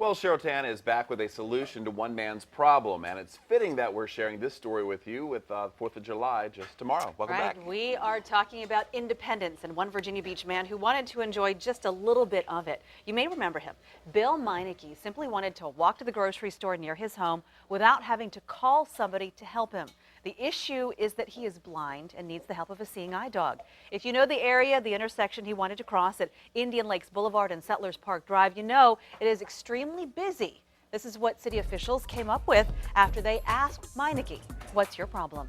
Well, Cheryl Tan is back with a solution to one man's problem, and it's fitting that we're sharing this story with you with 4th of July just tomorrow. Welcome back. We are talking about independence and one Virginia Beach man who wanted to enjoy just a little bit of it. You may remember him. Bill Meineke simply wanted to walk to the grocery store near his home without having to call somebody to help him. The issue is that he is blind and needs the help of a seeing eye dog. If you know the area, the intersection he wanted to cross at Indian Lakes Boulevard and Settlers Park Drive, you know it is extremely busy. This is what city officials came up with after they asked Meineke, "What's your problem?"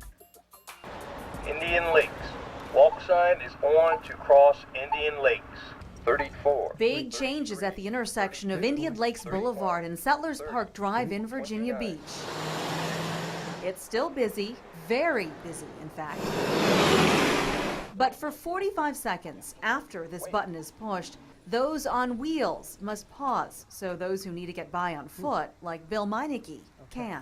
Indian Lakes. Walk sign is on to cross Indian Lakes. 34. Big changes at the intersection of Indian Lakes Boulevard and Settlers Park Drive in Virginia Beach. It's still busy, very busy, in fact. But for 45 seconds after this button is pushed, those on wheels must pause so those who need to get by on foot, like Bill Meineke, can.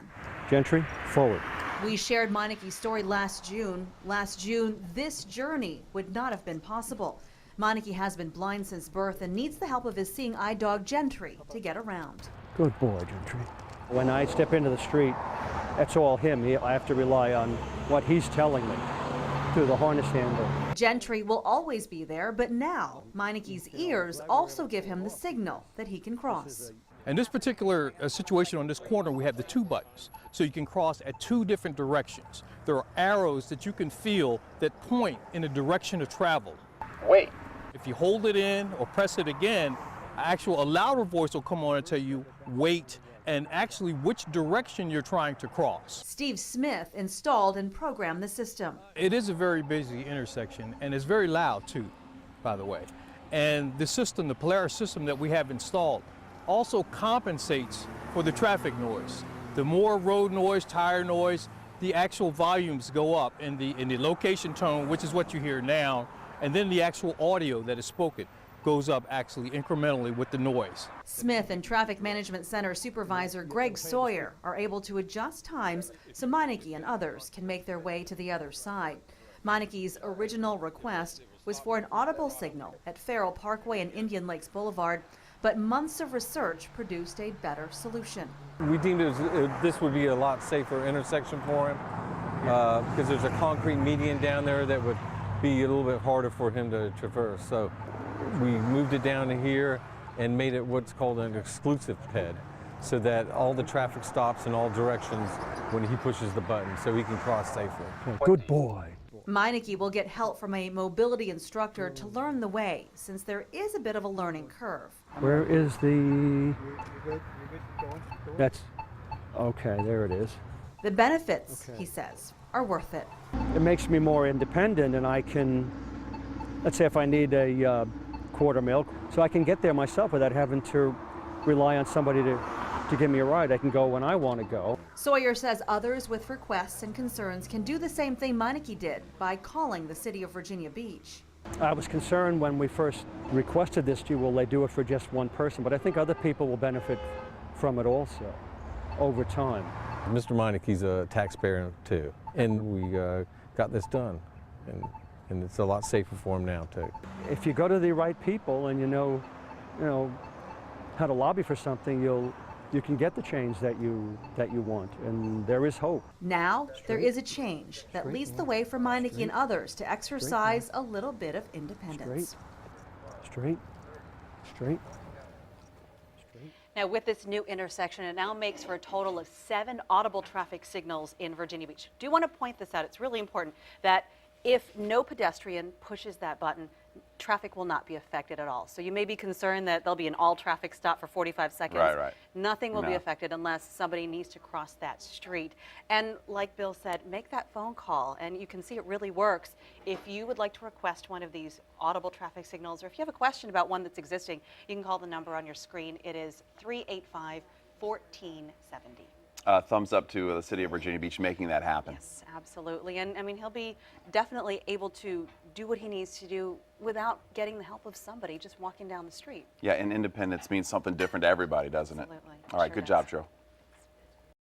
Gentry, forward. We shared Meineke's story last June. Last June, this journey would not have been possible. Meineke has been blind since birth and needs the help of his seeing eye dog Gentry to get around. Good boy, Gentry. When I step into the street, that's all him. I have to rely on what he's telling me through the harness handle. Gentry will always be there, but now Meineke's ears also give him the signal that he can cross. In this particular situation on this corner, we have the 2 buttons, so you can cross at 2 different directions. There are arrows that you can feel that point in the direction of travel. Wait. If you hold it in or press it again, a louder voice will come on and tell you wait, and actually which direction you're trying to cross. Steve Smith installed and programmed the system. It is a very busy intersection, and it's very loud too, by the way. And the system, the Polaris system that we have installed, also compensates for the traffic noise. The more road noise, tire noise, the actual volumes go up in the location tone, which is what you hear now, and then the actual audio that is spoken goes up actually incrementally with the noise. Smith and Traffic Management Center Supervisor Greg Sawyer are able to adjust times so Meineke and others can make their way to the other side. Meineke's original request was for an audible signal at Farrell Parkway and Indian Lakes Boulevard, but months of research produced a better solution. We deemed this would be a lot safer intersection for him because there's a concrete median down there that would be a little bit harder for him to traverse. So we moved it down to here and made it what's called an exclusive ped, so that all the traffic stops in all directions when he pushes the button, so he can cross safely. Good boy. Meineke will get help from a mobility instructor to learn the way, since there is a bit of a learning curve. Where is the... That's... Okay, there it is. The benefits, he says, are worth it. It makes me more independent, and I can, let's say if I need a quarter mil, so I can get there myself without having to rely on somebody to give me a ride. I can go when I want to go. Sawyer says others with requests and concerns can do the same thing Meineke did by calling the city of Virginia Beach. I was concerned when we first requested this to you, will they do it for just one person? But I think other people will benefit from it also over time. Mr. Meineke's a taxpayer too, and we got this done, and it's a lot safer for him now too. If you go to the right people and you know how to lobby for something, you can get the change that you want, and there is hope. Now there is a change that leads the way for Meineke and others to exercise a little bit of independence. Straight. Now with this new intersection, it now makes for a total of 7 audible traffic signals in Virginia Beach. Do want to point this out. It's really important that if no pedestrian pushes that button, traffic will not be affected at all. So you may be concerned that there'll be an all traffic stop for 45 seconds. Right. Nothing will be affected unless somebody needs to cross that street. And like Bill said, make that phone call, and you can see it really works. If you would like to request one of these audible traffic signals, or if you have a question about one that's existing, you can call the number on your screen. It is 385-1470. Thumbs up to the city of Virginia Beach making that happen. Yes, absolutely. And I mean, he'll be definitely able to do what he needs to do without getting the help of somebody just walking down the street. Yeah, and independence means something different to everybody, doesn't it? Absolutely. All right, Sure good does. job, Cheryl.